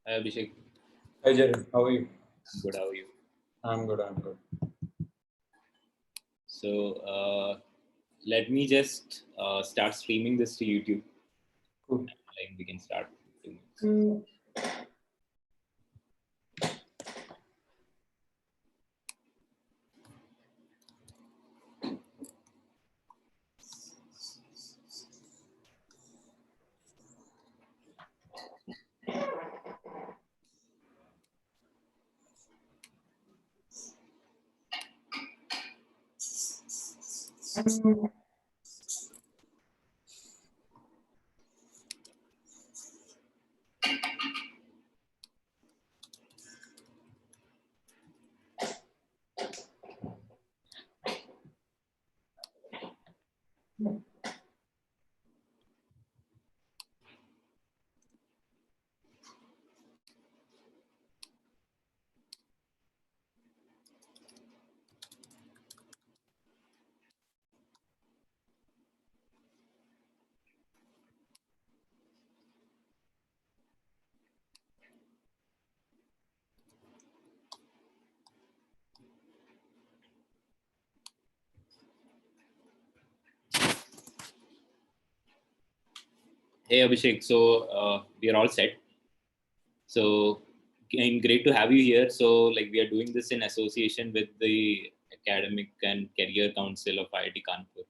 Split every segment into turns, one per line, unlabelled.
Hi Abhishek.
Hi Jared, how are you?
I'm good. How are you?
I'm good, I'm good.
So let me just start streaming this to YouTube.
Cool.
Like we can start. Hey Abhishek. So we are all set. So great to have you here. So like we are doing this in association with the Academic and Career Council of IIT Kanpur.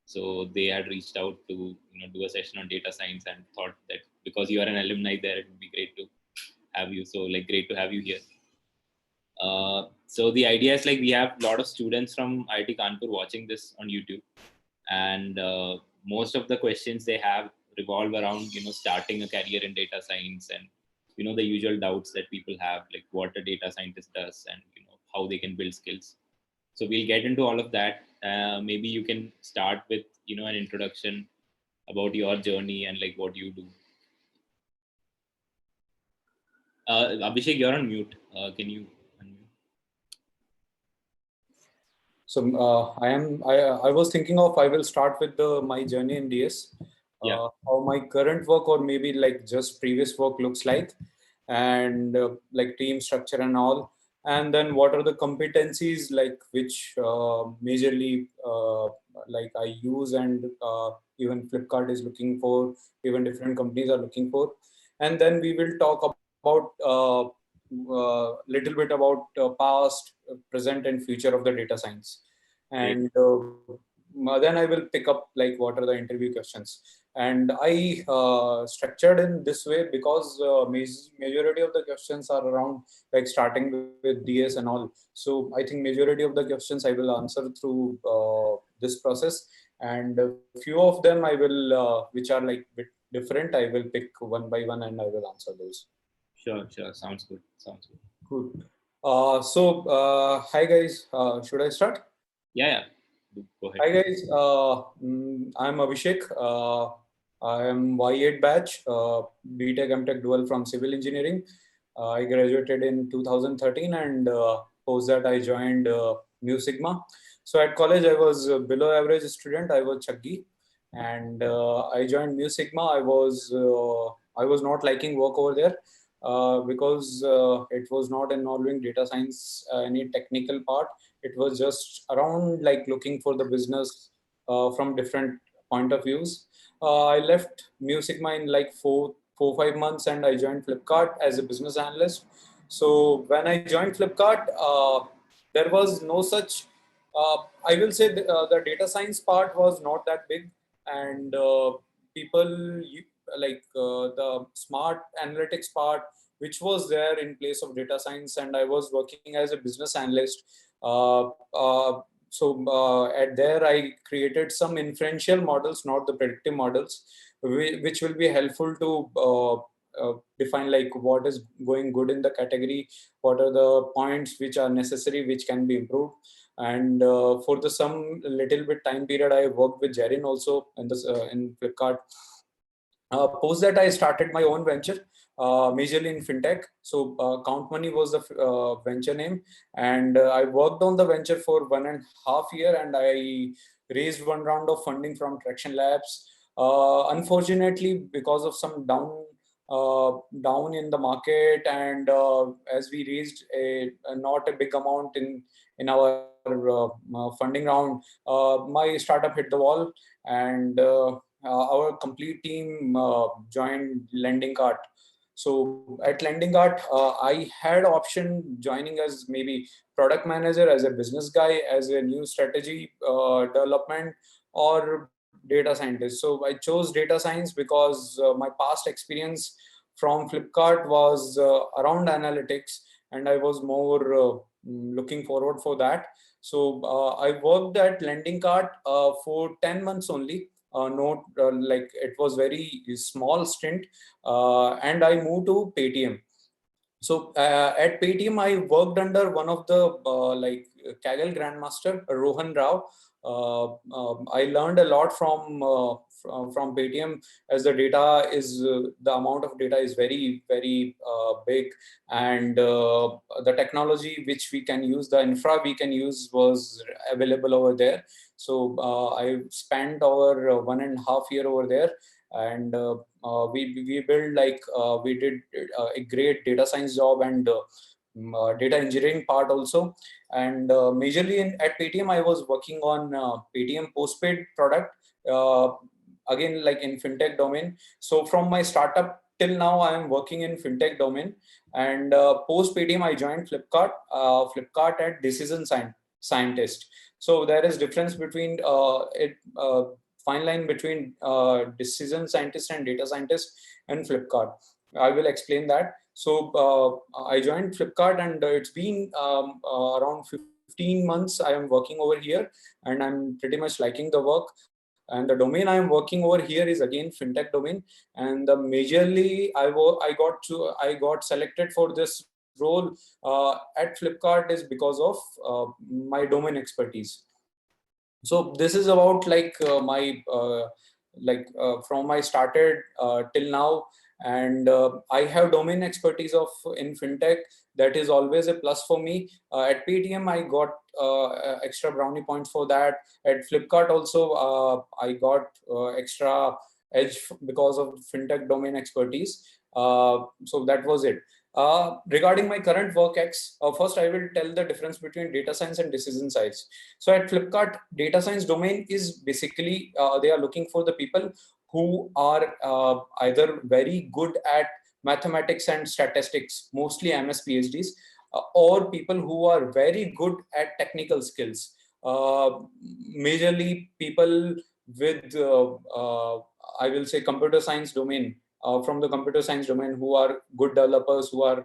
So they had reached out to do a session on data science and thought that because you are an alumni there, it would be great to have you. So like great to have you here. So the idea is like we have a lot of students from IIT Kanpur watching this on YouTube, and most of the questions they have revolve around starting a career in data science and the usual doubts that people have, like what a data scientist does and how they can build skills. So we'll get into all of that. Maybe you can start with an introduction about your journey and like what you do. Abhishek, you're on mute. Can you unmute?
So I was thinking of, I will start with my journey in DS,
Yeah.
how my current work or maybe like just previous work looks like, and like team structure and all. And then what are the competencies like which majorly like I use and even Flipkart is looking for, even different companies are looking for. And then we will talk about little bit about past, present and future of the data science. And then I will pick up like what are the interview questions. And I structured in this way because majority of the questions are around like starting with DS and all. So I think majority of the questions I will answer through this process, and a few of them I will which are like bit different, I will pick one by one and I will answer those.
Sure. Sounds good.
Cool. Hi guys, should I start?
Yeah. Go ahead.
Hi guys, I'm Abhishek. I am Y8 batch, BTech MTech dual from civil engineering. I graduated in 2013, and post that I joined Mu Sigma. So at college I was below average student. I was chuggy, and I joined Mu Sigma. I was not liking work over there because it was not involving data science, any technical part. It was just around like looking for the business from different point of views. I left Mu Sigma in like 5 months, and I joined Flipkart as a business analyst. So when I joined Flipkart, there was no such. I will say the data science part was not that big, and people like the smart analytics part, which was there in place of data science, and I was working as a business analyst. Uh, uh, at there, I created some inferential models, not the predictive models, which will be helpful to define like what is going good in the category, what are the points which are necessary, which can be improved. And for the some little bit time period, I worked with Jarin also in this in Flipkart. Post that, I started my own venture, majorly in fintech. So Count Money was the venture name, and I worked on the venture for 1.5 years, and I raised one round of funding from Traction Labs. Unfortunately, because of some down in the market, and as we raised a not a big amount in our funding round, my startup hit the wall, and our complete team joined Lending Cart. So at Lending Cart, I had option joining as maybe product manager, as a business guy, as a new strategy development, or data scientist. So I chose data science because my past experience from Flipkart was around analytics, and I was more looking forward for that. So I worked at Lending Cart for 10 months only. Not like it was very small stint, and I moved to Paytm. So at Paytm, I worked under one of the Kaggle grandmaster, Rohan Rao. I learned a lot from Paytm, as the data is the amount of data is very big, and the technology which we can use, the infra we can use, was available over there. So I spent over 1.5 years over there, and we built we did a great data science job, and data engineering part also. And majorly at Paytm, I was working on Paytm postpaid product, uh, again like in fintech domain. So from my startup till now, I am working in fintech domain, and post Paytm I joined Flipkart at scientist. So there is difference between fine line between decision scientist and data scientist and Flipkart. I will explain that. So I joined Flipkart, and it's been around 15 months I am working over here, and I'm pretty much liking the work. And the domain I am working over here is again fintech domain. And majorly I got selected for this role at Flipkart is because of my domain expertise. So this is about my from my started till now. And I have domain expertise of in fintech. That is always a plus for me. At Paytm I got extra brownie points for that. At Flipkart also I got extra edge because of fintech domain expertise. So that was it. Regarding my current work first I will tell the difference between data science and decision science. So at Flipkart, data science domain is basically they are looking for the people who are either very good at mathematics and statistics, mostly MS PhDs, or people who are very good at technical skills. Majorly people with, I will say, computer science domain, from the computer science domain, who are good developers, who are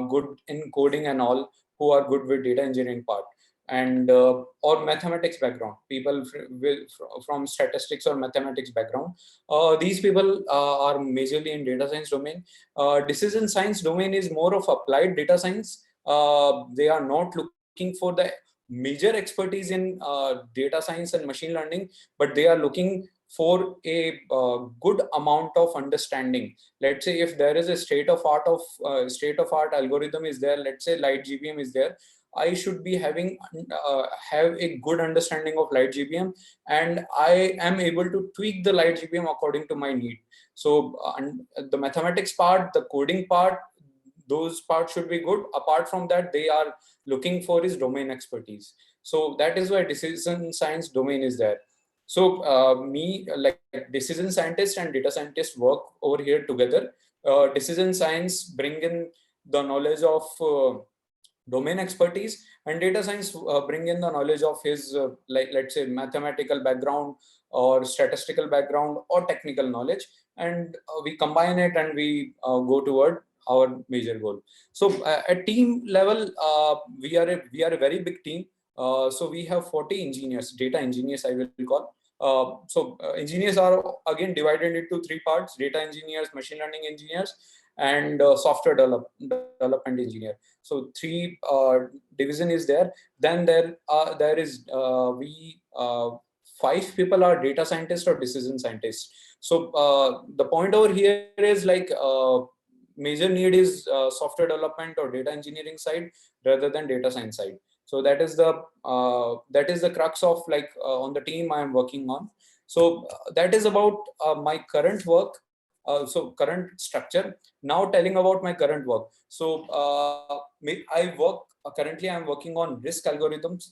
good in coding and all, who are good with data engineering part, and or mathematics background, people from statistics or mathematics background. These people are majorly in data science domain. Decision science domain is more of applied data science. They are not looking for the major expertise in data science and machine learning, but they are looking for a good amount of understanding. Let's say if there is a state of art algorithm is there, let's say light GBM is there, I should be having have a good understanding of light GBM, and I am able to tweak the light GBM according to my need. So the mathematics part, the coding part, those parts should be good. Apart from that, they are looking for is domain expertise. So that is why decision science domain is there. So me, like decision scientist and data scientist work over here together. Decision science bring in the knowledge of domain expertise, and data science bring in the knowledge of his let's say mathematical background or statistical background or technical knowledge, and we combine it and we go toward our major goal. So at team level, we are a very big team. So we have 40 engineers, data engineers I will call. Engineers are again divided into three parts: data engineers, machine learning engineers, and software development engineer. So three division is there. Then there is we 5 people are data scientists or decision scientists. So the point over here is major need is software development or data engineering side rather than data science side. So that is the crux of on the team I am working on. So that is about my current work. so current structure. Now telling about my current work. So I work currently. I'm working on risk algorithms.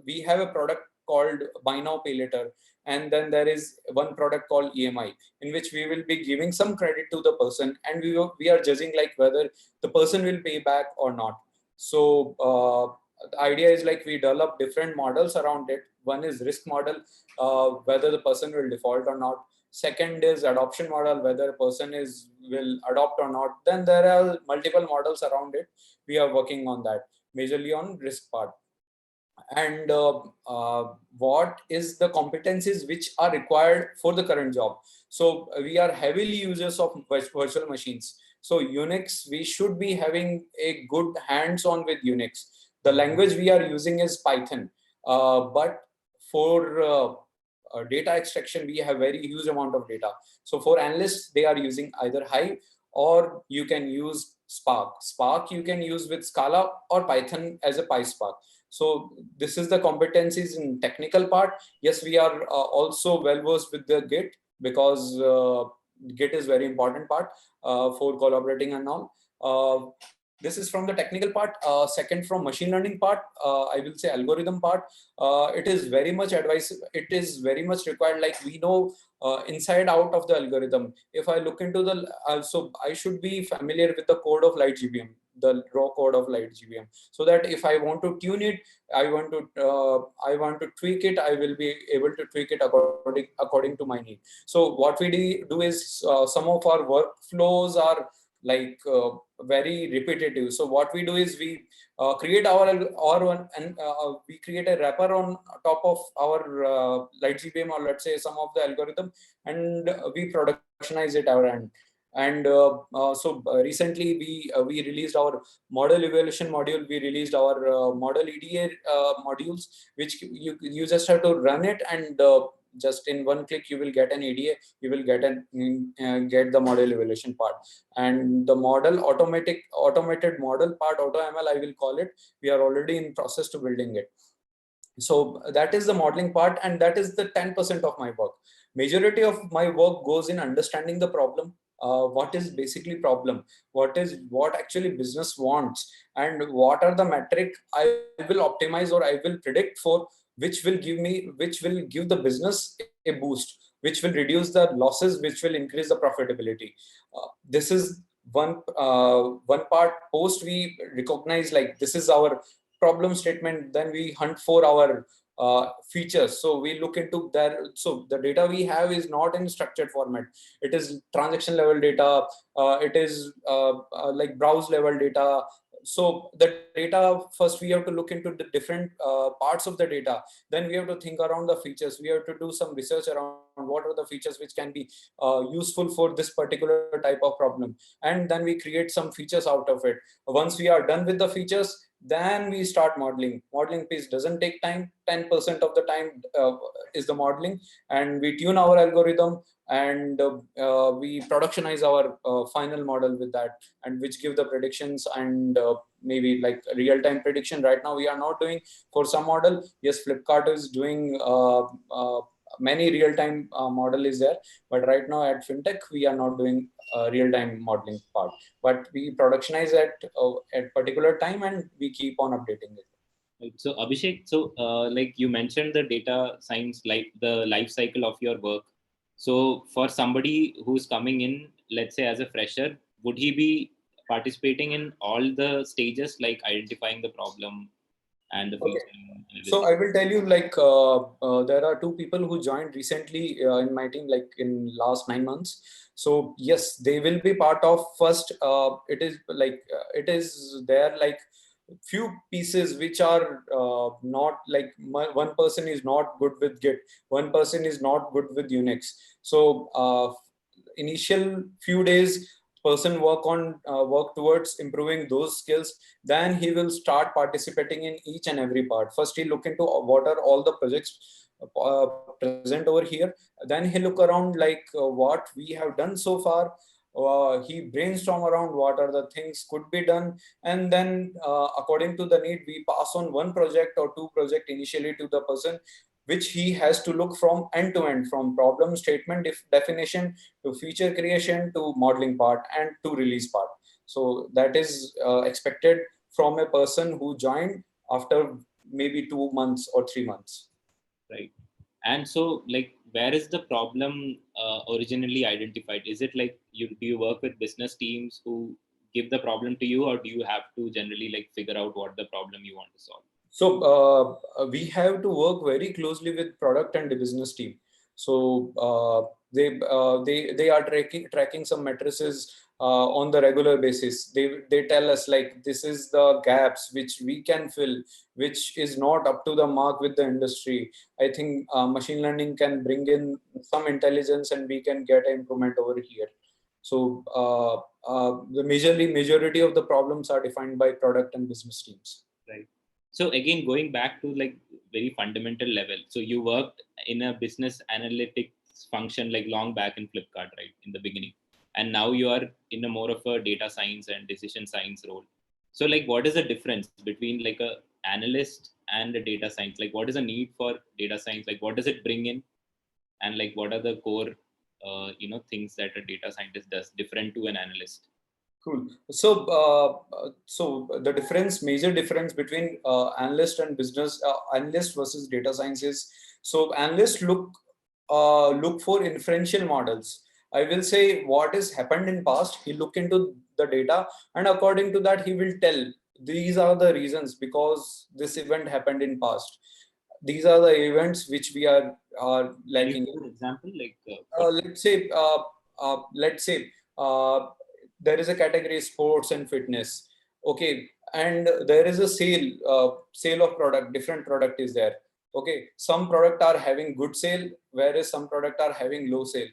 We have a product called Buy Now Pay Later, and then there is one product called EMI, in which we will be giving some credit to the person, and we are judging like whether the person will pay back or not. So the idea is like we develop different models around it. One is risk model, whether the person will default or not. Second is adoption model, whether a person will adopt or not. Then there are multiple models around it. We are working on that, majorly on risk part. And what is the competencies which are required for the current job. So we are heavily users of virtual machines. So Unix, we should be having a good hands-on with Unix. The language we are using is Python, but for data extraction, we have very huge amount of data. So for analysts, they are using either Hive, or you can use Spark. Spark you can use with Scala or Python as a PySpark. So this is the competencies in technical part. Yes, we are also well versed with the Git, because Git is very important part for collaborating and all. This is from the technical part. Second, from machine learning part, I will say algorithm part. It is very much advice. It is very much required. Like we know inside out of the algorithm. If I look into the, so I should be familiar with the code of LightGBM, the raw code of LightGBM, so that if I want to tune it, I want to tweak it, I will be able to tweak it according to my need. So what we do is some of our workflows are like very repetitive. So what we do is we create our one, and we create a wrapper on top of our LightGBM, or let's say some of the algorithm, and we productionize it our end. And so recently we released our model evaluation module. We released our model EDA modules, which you just have to run it, and just in one click you will get an EDA. You will get get the model evaluation part, and the model automated model part, AutoML I will call it. We are already in process to building it. So that is the modeling part, and that is the 10% of my work. Majority of my work goes in understanding the problem. What is basically problem, what actually business wants, and what are the metric I will optimize or I will predict for, which will give the business a boost, which will reduce the losses, which will increase the profitability. This is one part. Post we recognize like this is our problem statement, then we hunt for our features. So we look into that. So the data we have is not in structured format. It is transaction level data. It is like browse level data. So the data, first we have to look into the different parts of the data. Then we have to think around the features. We have to do some research around what are the features which can be useful for this particular type of problem. And then we create some features out of it. Once we are done with the features, then we start modeling. Modeling piece doesn't take time. 10% of the time is the modeling, and we tune our algorithm, and we productionize our final model with that, and which give the predictions, and maybe like real-time prediction. Right now we are not doing for some model. Yes, Flipkart is doing many real-time model is there, but right now at fintech we are not doing real-time modeling part, but we productionize at particular time, and we keep on updating it.
Right. So Abhishek, so like you mentioned the data science, like the life cycle of your work. So for somebody who's coming in, let's say as a fresher, would he be participating in all the stages, like identifying the problem and the feature?
Okay. So I will tell you, like there are two people who joined recently in my team, like in last 9 months. So yes, they will be part of first. It is like it is there like few pieces which are not like one person is not good with Git, one person is not good with Unix. So initial few days person work towards improving those skills, then he will start participating in each and every part. First he look into what are all the projects present over here, then he look around like what we have done so far. He brainstorm around what are the things could be done, and then according to the need we pass on one project or two project initially to the person. which he has to look from end to end, from problem statement definition to feature creation to modeling part and to release part. So that is expected from a person who joined after maybe 2 months or 3 months.
Right. And so, like, where is the problem originally identified? Is it like do you work with business teams who give the problem to you, or do you have to generally like figure out what the problem you want to solve?
So we have to work very closely with product and the business team. So they are tracking some matrices on the regular basis. They tell us like this is the gaps which we can fill, which is not up to the mark with the industry. I think machine learning can bring in some intelligence and we can get an improvement over here. So the majority of the problems are defined by product and business teams.
Right. So again, going back to like very fundamental level. So you worked in a business analytics function like long back in Flipkart, right, in the beginning, and now you are in a more of a data science and decision science role. So like, what is the difference between like a analyst and a data science? Like, what is the need for data science? Like, what does it bring in, and like, what are the core, things that a data scientist does different to an analyst?
Cool. So, so the major difference between analyst and business analyst versus data science is, so analysts look for inferential models. I will say what has happened in past. He look into the data, and according to that, he will tell these are the reasons because this event happened in past. These are the events which we are lacking.
Give an example, like what?
Let's say uh, there is a category sports and fitness. Okay, and there is a sale of product. Different product is there. Okay, some product are having good sale, whereas some product are having low sale.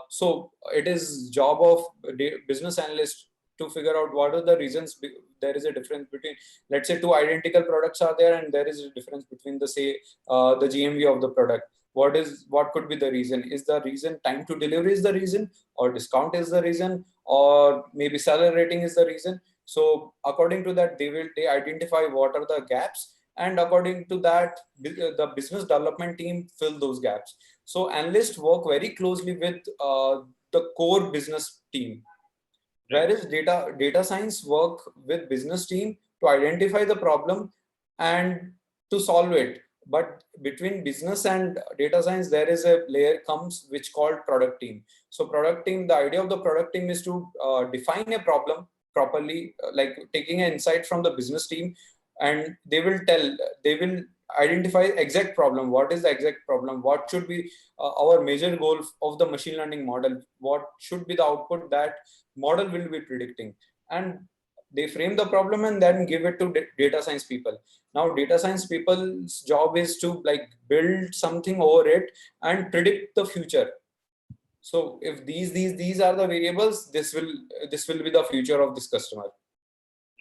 So it is job of business analyst to figure out what are the reasons there is a difference between, let's say, two identical products are there and there is a difference between the GMV of the product. What could be the reason? Is the reason time to delivery is the reason, or discount is the reason, or maybe seller rating is the reason? So according to that, they identify what are the gaps, and according to that, the business development team fill those gaps. So analysts work very closely with the core business team, whereas data science work with business team to identify the problem and to solve it. But between business and data science, there is a layer comes which called product team. So product team, the idea of the product team is to define a problem properly, like taking an insight from the business team, and they will identify exact problem. What is the exact problem? What should be our major goal of the machine learning model? What should be the output that model will be predicting? And they frame the problem and then give it to data science people. Now data science people's job is to like build something over it and predict the future. So if these are the variables, this will be the future of this customer.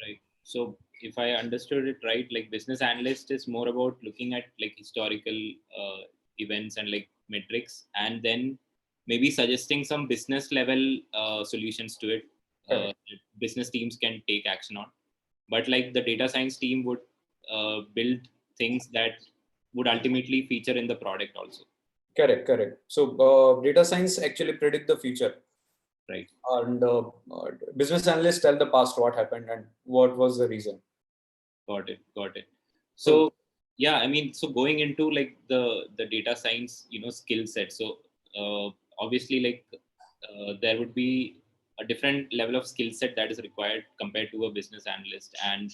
Right. So if I understood it right, like business analyst is more about looking at like historical events and like metrics, and then maybe suggesting some business level solutions to it.
Correct.
That business teams can take action on. But like the data science team would build things that would ultimately feature in the product also.
Correct. So data science actually predict the future.
Right.
And business analysts tell the past what happened and what was the reason.
Got it. So yeah, I mean, so going into like the data science, skill set. So obviously, like there would be a different level of skill set that is required compared to a business analyst, and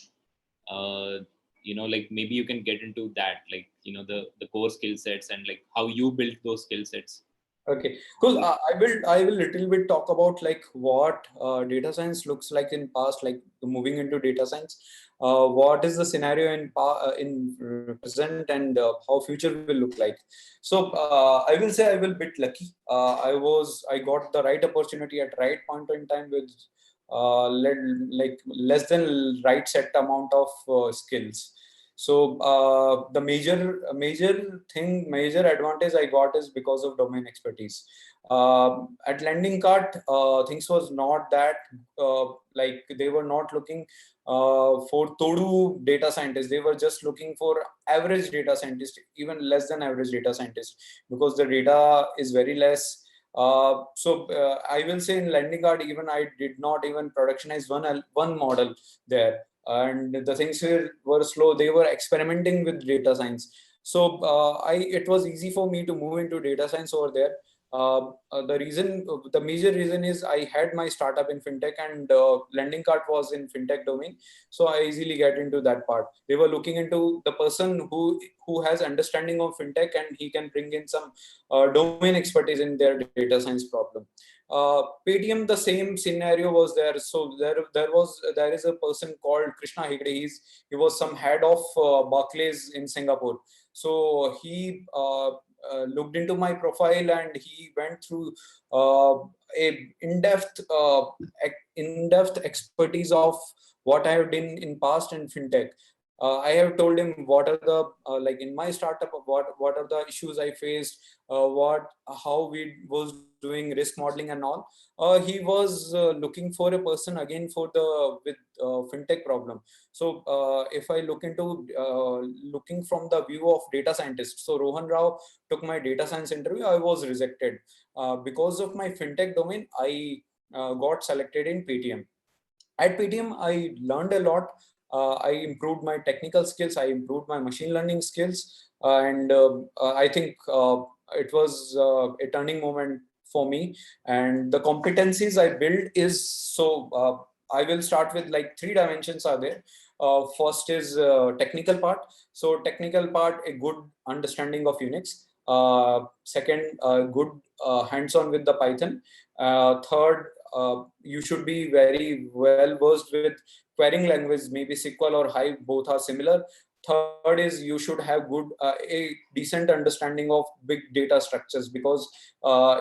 like maybe you can get into that, like the core skill sets and like how you build those skill sets.
Okay, cool. I will little bit talk about like what data science looks like in past, like moving into data science. What is the scenario in present, and how future will look like. So I will say I will bit lucky. I got the right opportunity at right point in time with like less than right set amount of skills. So the major advantage I got is because of domain expertise. At Lending Cart, things was not that like they were not looking for Todu data scientists. They were just looking for average data scientist, even less than average data scientist, because the data is very less. I will say in Lending Card, even I did not even productionize one model there, and the things were slow. They were experimenting with data science. So it was easy for me to move into data science over there. The major reason is I had my startup in fintech, and Lending Cart was in fintech domain, so I easily get into that part. They were looking into the person who has understanding of fintech, and he can bring in some domain expertise in their data science problem. Paytm, the same scenario was there. So there is a person called Krishna Hegde. He was some head of Barclays in Singapore. So he looked into my profile, and he went through a in-depth expertise of what I have done in past in fintech. I have told him what are the like in my startup, what are the issues I faced, how we was doing risk modeling and all. He was looking for a person again for the with fintech problem. So if I look into looking from the view of data scientist, so Rohan Rao took my data science interview. I was rejected because of my fintech domain. I got selected in Paytm. At Paytm, I learned a lot. I improved my technical skills. I improved my machine learning skills, and I think it was a turning moment for me. And the competencies I built is so. I will start with like three dimensions are there. First is technical part. So technical part, a good understanding of Unix. Second, good hands-on with the Python. Third, you should be very well versed with querying language, maybe SQL or Hive, both are similar. Third is you should have good a decent understanding of big data structures, because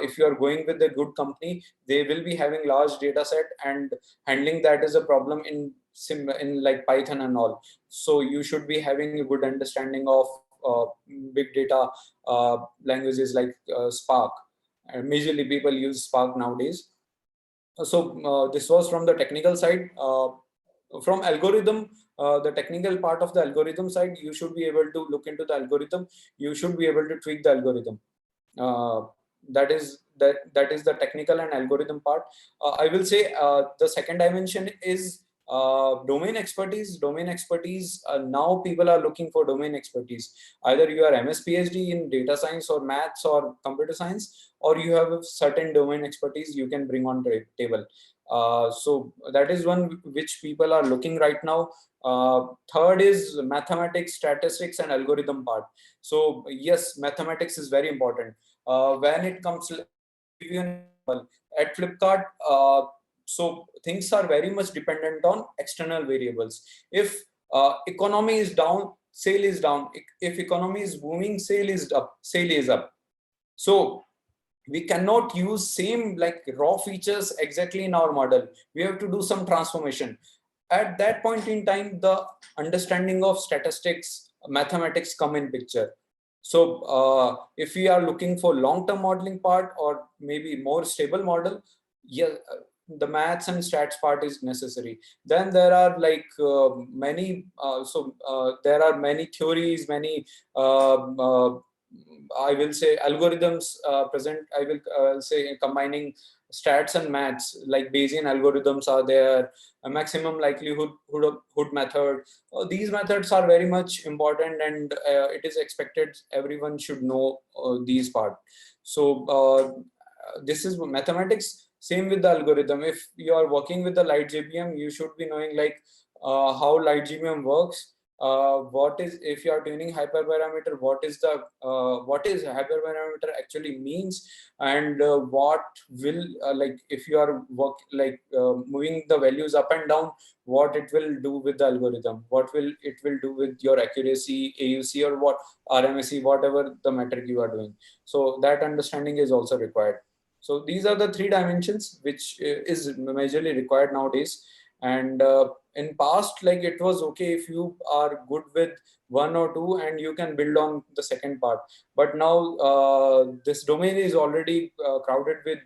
if you are going with a good company, they will be having large data set, and handling that is a problem in like Python and all. So you should be having a good understanding of big data languages like Spark. Majorly people use Spark nowadays. So this was from the technical side. From algorithm, the technical part of the algorithm side, you should be able to look into the algorithm. You should be able to tweak the algorithm. uh, that is the technical and algorithm part. I will say the second dimension is domain expertise. Now people are looking for domain expertise. Either you are MS PhD in data science or maths or computer science, or you have a certain domain expertise you can bring on the table. So that is one which people are looking right now. Third is mathematics, statistics, and algorithm part. So yes, mathematics is very important. When it comes to, I will give you an example. At Flipkart, so things are very much dependent on external variables. If economy is down, sale is down. If economy is booming, sale is up. Sale is up. So we cannot use same like raw features exactly in our model. We have to do some transformation. At that point in time, the understanding of statistics, mathematics come in picture. So if we are looking for long-term modeling part or maybe more stable model, yeah, the maths and stats part is necessary. Then there are like there are many theories, many I will say algorithms present. I will say combining stats and maths, like Bayesian algorithms are there, a maximum likelihood hood method. These methods are very much important, and it is expected everyone should know these part. So this is mathematics. Same with the algorithm. If you are working with the light GBM, you should be knowing like how light GBM works. What is, if you are tuning hyperparameter, what is hyperparameter actually means, and what will like if you are moving the values up and down, what it will do with the algorithm, what will it will do with your accuracy, AUC, or what RMSE, whatever the metric you are doing. So that understanding is also required. So these are the three dimensions which is majorly required nowadays. And in past, like it was okay if you are good with one or two and you can build on the second part. But now this domain is already crowded with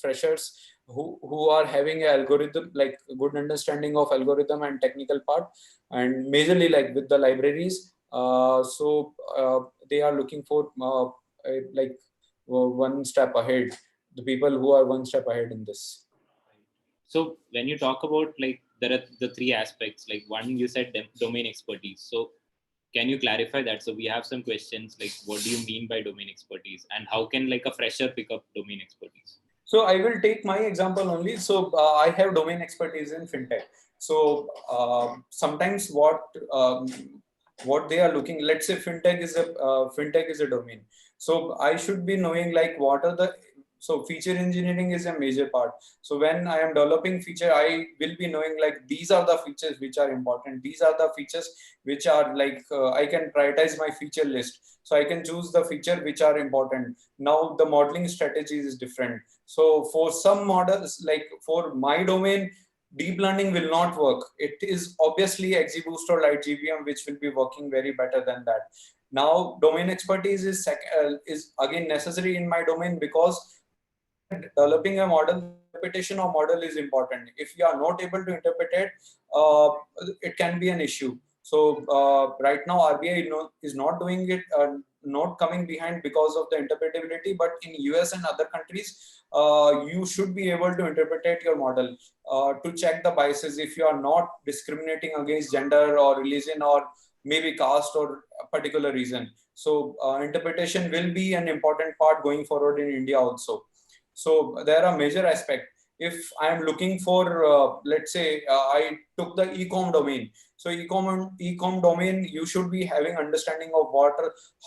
freshers who are having an algorithm, like good understanding of algorithm and technical part, and majorly like with the libraries. They are looking for like one step ahead, the people who are one step ahead in this.
So when you talk about, like, there are the three aspects, like one, you said domain expertise. So can you clarify that? So we have some questions like, what do you mean by domain expertise, and how can like a fresher pick up domain expertise?
So I will take my example only. So I have domain expertise in fintech. So sometimes what they are looking, let's say fintech is a domain. So I should be knowing like what are the, so feature engineering is a major part. So when I am developing feature, I will be knowing like these are the features which are important. These are the features which are like I can prioritize my feature list. So I can choose the feature which are important. Now the modeling strategy is different. So for some models, like for my domain, deep learning will not work. It is obviously XGBoost or LightGBM, which will be working very better than that. Now, domain expertise is again necessary in my domain, because when we are developing a model, the interpretation of model is important. If you are not able to interpret it, uh, it can be an issue. So right now, RBI is not doing it, not coming behind because of the interpretability. But in US and other countries, you should be able to interpret your model to check the biases if you are not discriminating against gender or religion or maybe caste or a particular reason. So interpretation will be an important part going forward in India also. So there are major aspects. If I am looking for, let's say, I took the e-com domain. So e-com domain, you should be having understanding of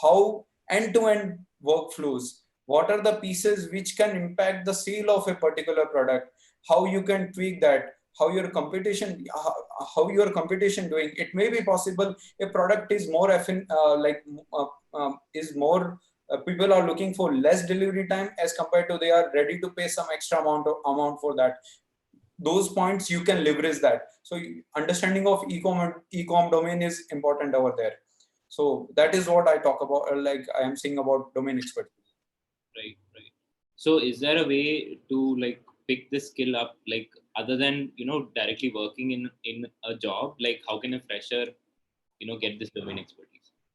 how end-to-end workflows. What are the pieces which can impact the sale of a particular product? How you can tweak that? How your competition doing? It may be possible a product is more is more people are looking for less delivery time as compared to they are ready to pay some extra amount for that. Those points you can leverage that. So understanding of e-com domain is important over there. So that is what I talk about, like I am saying about domain expertise.
Right, right. So is there a way to like pick this skill up, like other than, directly working in a job? Like how can a fresher, get this domain expertise?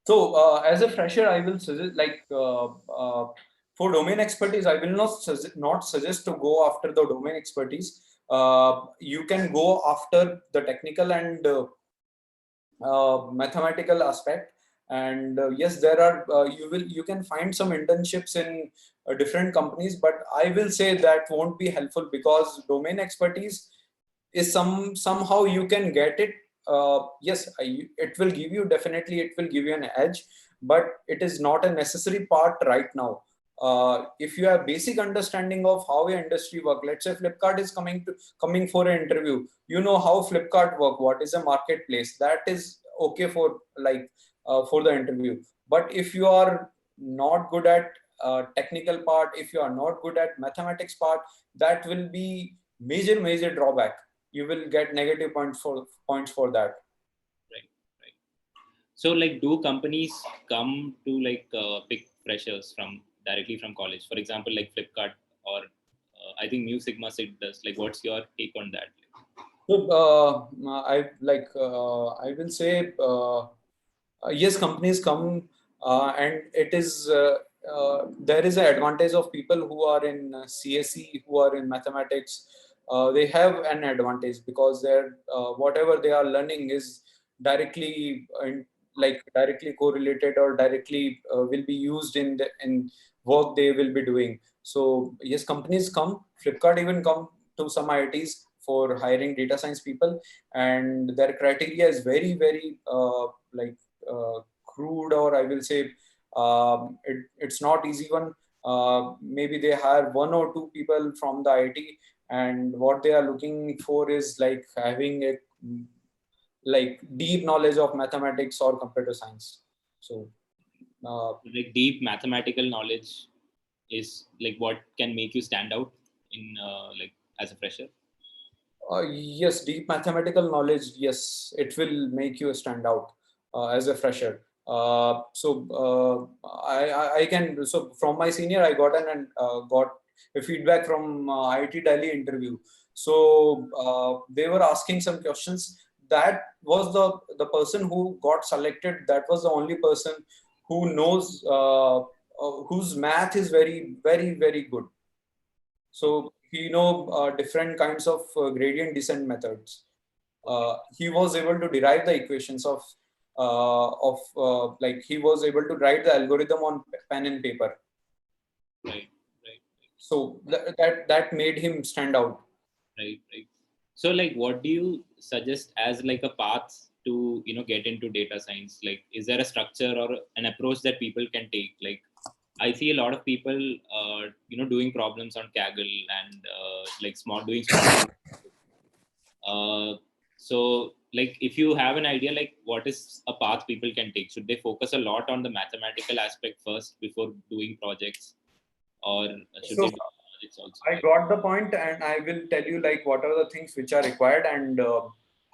So as a fresher, I will suggest for domain expertise, I will not suggest to go after the domain expertise. You can go after the technical and mathematical aspect. And yes, there are you can find some internships in different companies, but I will say that won't be helpful, because domain expertise is somehow you can get it. Yes, it will give you, definitely it will give you an edge, but it is not a necessary part right now. If you have basic understanding of how a industry work, let's say Flipkart is coming for an interview, you know how Flipkart work, what is a marketplace, that is okay for like for the interview. But if you are not good at technical part, if you are not good at mathematics part, that will be major drawback. You will get negative points for that.
Right, right. So like, do companies come to like pick freshers directly from college? For example, like Flipkart, or I think Mu Sigma Sid does. Like, what's your take on that?
So I will say yes, companies come, and it is there is an advantage of people who are in CSE, who are in mathematics. They have an advantage because their whatever they are learning is directly directly correlated, or directly will be used in work they will be doing. So yes, companies come. Flipkart even come to some IITs for hiring data science people, and their criteria is very crude, or I will say it's not easy one. Maybe they hire one or two people from the IT, and what they are looking for is like having a deep knowledge of mathematics or computer science. So
Like deep mathematical knowledge is like what can make you stand out in like as a fresher?
Yes, deep mathematical knowledge, yes, it will make you stand out as a fresher. I can, so from my senior, I got got a feedback from IIT Delhi interview. So they were asking some questions. That was the person who got selected. That was the only person who knows whose math is very good. So he know different kinds of gradient descent methods. He was able to derive the equations like he was able to write the algorithm on pen and paper.
Right, right,
So that made him stand out.
right, right. So like, what do you suggest as like a path to, get into data science? Like, is there a structure or an approach that people can take? Like, I see a lot of people, doing problems on Kaggle and like doing small. Uh, so, like, if you have an idea, like, what is a path people can take? Should they focus a lot on the mathematical aspect first before doing projects, or should they
So
do projects also?
I got the point, and I will tell you like what are the things which are required and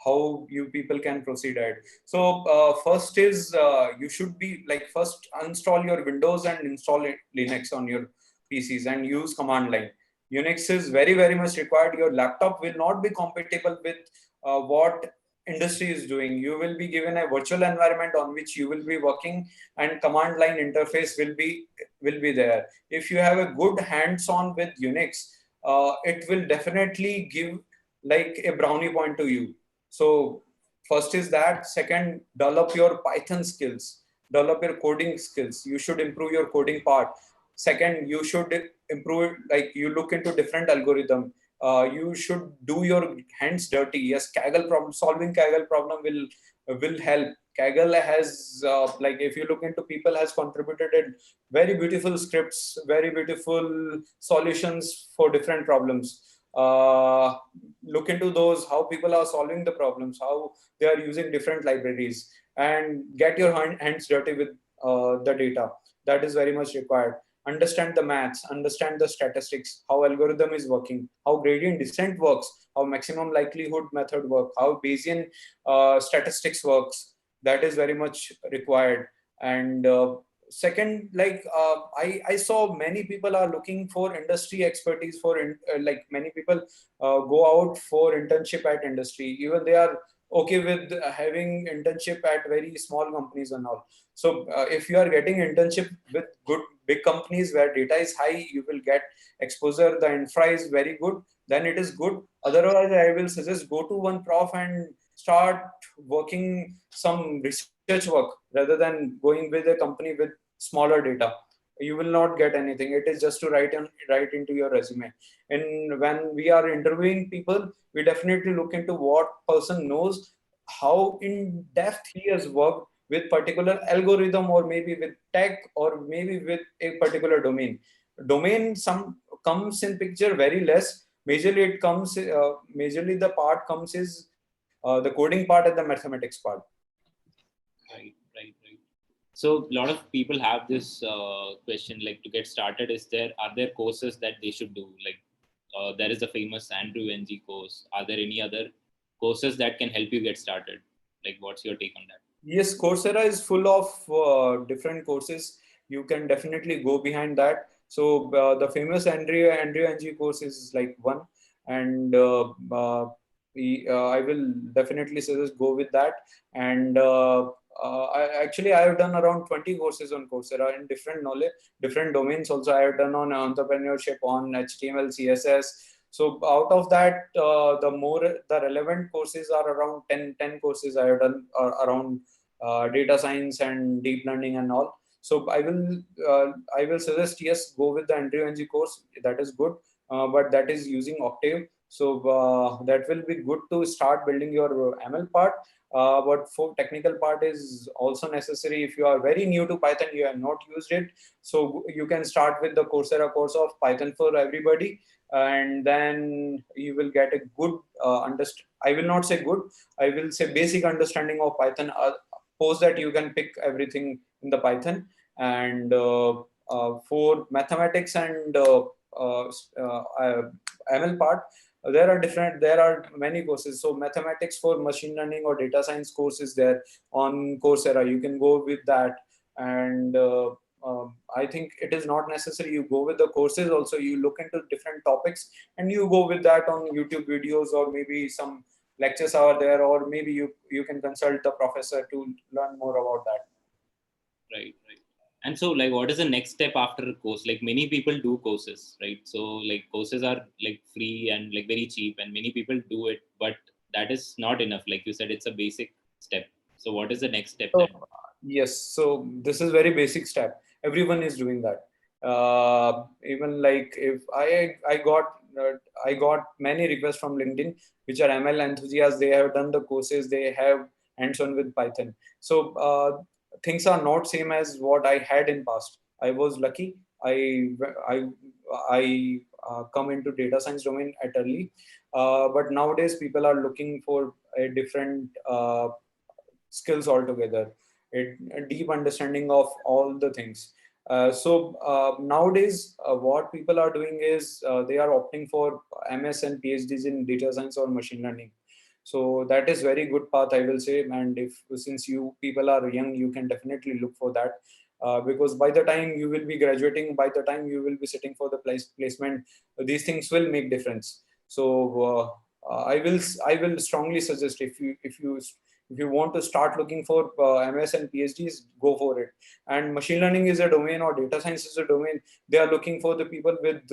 how you people can proceed ahead. So first is you should be like first install your Windows and install Linux on your PCs and use command line. Unix is very much required. Your laptop will not be compatible with what industry is doing. You will be given a virtual environment on which you will be working, and command line interface will be there. If you have a good hands-on with Unix, it will definitely give like a brownie point to you. So first is that. Second, develop your Python skills, develop your coding skills. You should improve your coding part. Second, you should improve, like you look into different algorithm. You should do your hands dirty. Yes, Kaggle problem, solving Kaggle problem will help. Kaggle has like if you look into people has contributed in very beautiful scripts, very beautiful solutions for different problems. Look into those, how people are solving the problems, how they are using different libraries, and get your hands dirty with the data. That is very much required. Understand the maths, understand the statistics, how algorithm is working, how gradient descent works, how maximum likelihood method work, how Bayesian statistics works. That is very much required. And second, like I saw many people are looking for industry expertise for like many people go out for internship at industry. Even they are okay with having internship at very small companies and all. So if you are getting internship with good big companies where data is high, you will get exposure, the infra is very good, then it is good. Otherwise, I will suggest go to one prof and start working some research work rather than going with a company with smaller data. You will not get anything. It is just to write into your resume. And when we are interviewing people, we definitely look into what person knows, how in depth he has worked with particular algorithm, or maybe with tech, or maybe with a particular domain. Some comes in picture very less. Majorly it comes majorly the part comes is the coding part and the mathematics part.
Right, right, right. So a lot of people have this question, like, to get started, are there courses that they should do? Like, there is a famous AnC course. Are there any other courses that can help you get started? Like, what's your take on that?
Yes, Coursera is full of different courses. You can definitely go behind that. So the famous Andrew NG course is like one, and I will definitely suggest go with that. And I have done around 20 courses on Coursera in different knowledge, different domains. Also, I have done on entrepreneurship, on HTML, CSS. So out of that, the relevant courses are around 10 courses I have done around data science and deep learning and all. So I will suggest, yes, go with the Andrew NG course. That is good, but that is using Octave. So that will be good to start building your ML part. But for technical part is also necessary. If you are very new to Python, you have not used it, so you can start with the Coursera course of Python for everybody, and then you will get a good I will not say good, I will say basic understanding of Python. Post that, you can pick everything in the Python. And for mathematics and uh, ML part, There are many courses. So mathematics for machine learning or data science course is there on Coursera. You can go with that. And I think it is not necessary you go with the courses also. You look into different topics and you go with that on YouTube videos, or maybe some lectures are there, or maybe you can consult the professor to learn more about that.
Right. And so, like, what is the next step after a course? Like, many people do courses, right? So, like, courses are like free and like very cheap, and many people do it, but that is not enough. Like you said, it's a basic step. So, what is the next step
So,
then?
yes, so this is very basic step. Everyone is doing that. Even like if I got many requests from LinkedIn, which are ML enthusiasts. They have done the courses. They have hands-on with Python. So things are not same as what I had in past. I was lucky. I I come into data science domain at early, but nowadays people are looking for a different skills altogether, a deep understanding of all the things. Nowadays, what people are doing is they are opting for MS and PhDs in data science or machine learning. So that is very good path, I will say. And if since you people are young, you can definitely look for that. Because by the time you will be graduating, by the time you will be sitting for the placement, these things will make difference. So I will strongly suggest, if you want to start looking for MS and PhDs, go for it. And machine learning is a domain, or data science is a domain. They are looking for the people with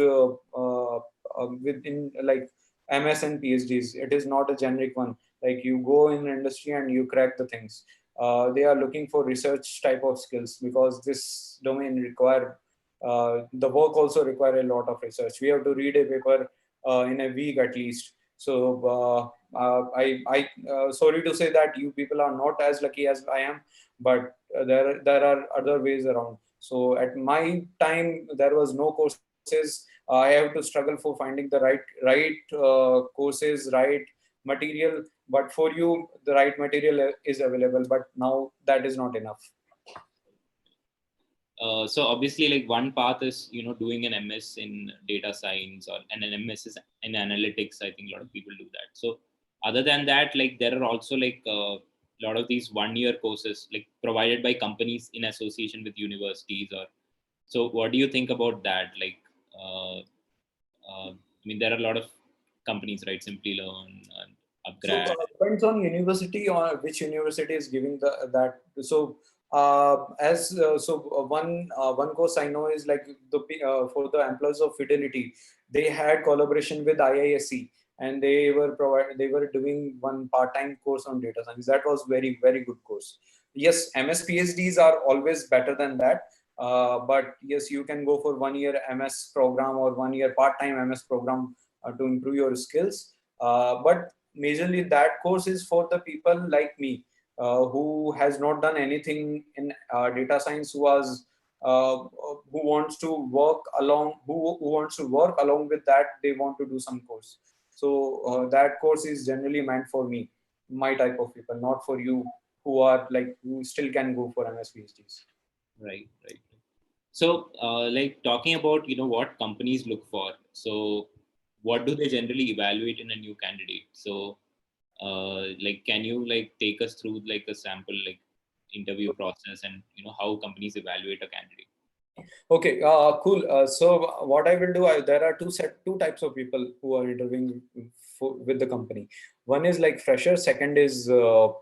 in like MS and PhDs. It is not a generic one. Like you go in industry and you crack the things. They are looking for research type of skills, because this domain require the work also require a lot of research. We have to read a paper in a week at least. So sorry to say that you people are not as lucky as I am, but there are other ways around. So at my time, there was no courses. I have to struggle for finding the right courses, right material. But for you, the right material is available. But now that is not enough.
So obviously, like one path is doing an MS in data science, or an MS is in analytics. I think a lot of people do that. So other than that, like there are also like a lot of these 1-year courses like provided by companies in association with universities. Or so, what do you think about that? Like, I mean, there are a lot of companies, right? Simply Learn and
So
Upgrad.
depends on university, or which university is giving that. So one course I know is like for the employees of Fidelity, they had collaboration with IISc, and they were doing one part-time course on data science. That was very good course. Yes, MS PhDs are always better than that. But yes, you can go for 1 year MS program or 1 year part-time MS program to improve your skills. But majorly that course is for the people like me, who has not done anything in data science, who wants to work along, who wants to work along with that. They want to do some course. So that course is generally meant for me, my type of people, not for you who are like, who still can go for MS PhDs.
Right. So, like talking about what companies look for. So, what do they generally evaluate in a new candidate? So, like, can you like take us through like a sample like interview process, and how companies evaluate a candidate?
Okay, cool. So what I will do, there are two types of people who are interviewing with the company. One is like fresher. Second is the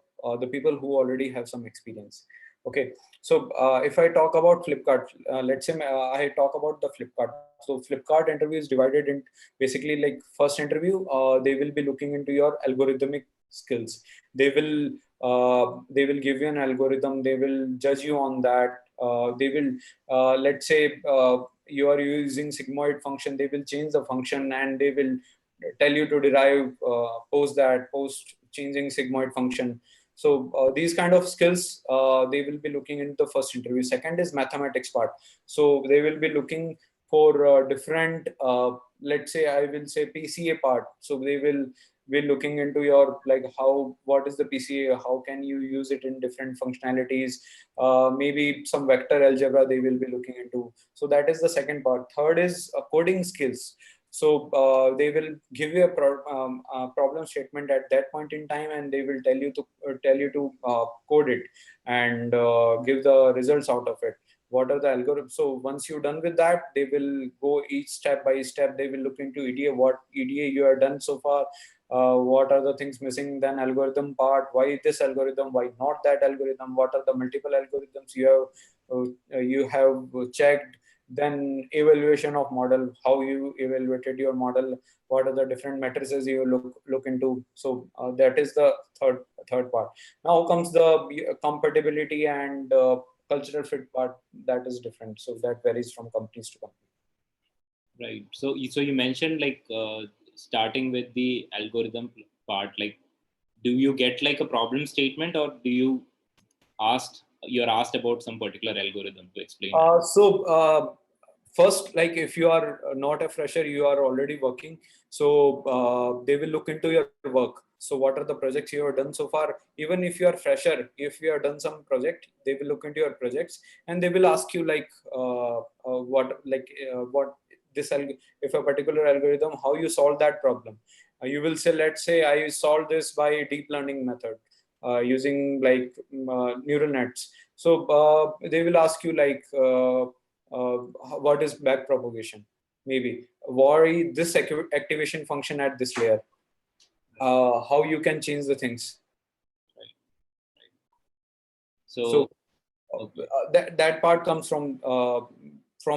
people who already have some experience. Okay, so if I talk about Flipkart, let's say I talk about the Flipkart. So Flipkart interview is divided in basically like first interview. They will be looking into your algorithmic skills. They will give you an algorithm. They will judge you on that. They will let's say you are using sigmoid function. They will change the function and they will tell you to derive post changing sigmoid function. So these kind of skills they will be looking into the first interview. Second is mathematics part. So they will be looking for different let's say I will say PCA part. So they will be looking into your like what is the PCA, how can you use it in different functionalities. Maybe some vector algebra they will be looking into. So that is the second part. Third is coding skills. So they will give you a problem statement at that point in time, and they will tell you to code it and give the results out of it. What are the algorithms? So once you're done with that, they will go each step by step. They will look into EDA, what EDA you have done so far, what are the things missing, then algorithm part, why this algorithm, why not that algorithm, what are the multiple algorithms you have checked, then evaluation of model, how you evaluated your model, what are the different matrices you look into. So that is the third part. Now comes the compatibility and cultural fit part. That is different, so that varies from companies to company.
Right. So you mentioned like starting with the algorithm part. Like, do you get like a problem statement, or do you're asked about some particular algorithm to explain it?
First, like if you are not a fresher, you are already working. So they will look into your work. So what are the projects you have done so far? Even if you are fresher, if you have done some project, they will look into your projects and they will ask you like what if a particular algorithm, how you solve that problem. You will say, let's say I solved this by deep learning method using like neural nets. So they will ask you like what is back propagation, maybe why this activation function at this layer, how you can change the things.
Right. Right.
So
Okay.
that part comes from